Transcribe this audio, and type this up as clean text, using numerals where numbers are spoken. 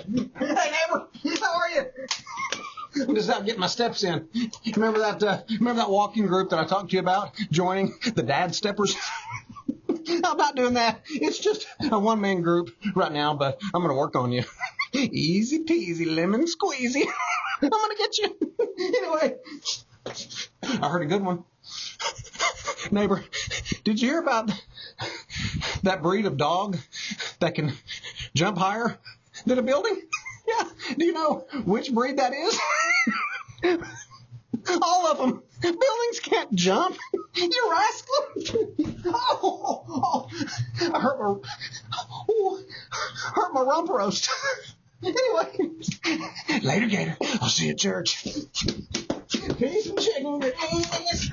neighbor, how are you? I'm just out getting my steps in. Remember that walking group that I talked to you about joining, the Dad Steppers? I'm not doing that. It's just a one-man group right now, but I'm going to work on you. Easy peasy, lemon squeezy. I'm going to get you. Anyway, I heard a good one. Neighbor, did you hear about that breed of dog that can jump higher than a building? Yeah. Do you know which breed that is? All of them. Buildings can't jump. You rascal. Oh, I hurt my rump roast. Anyway, later, Gator. I'll see you at church. Peace and chicken grease.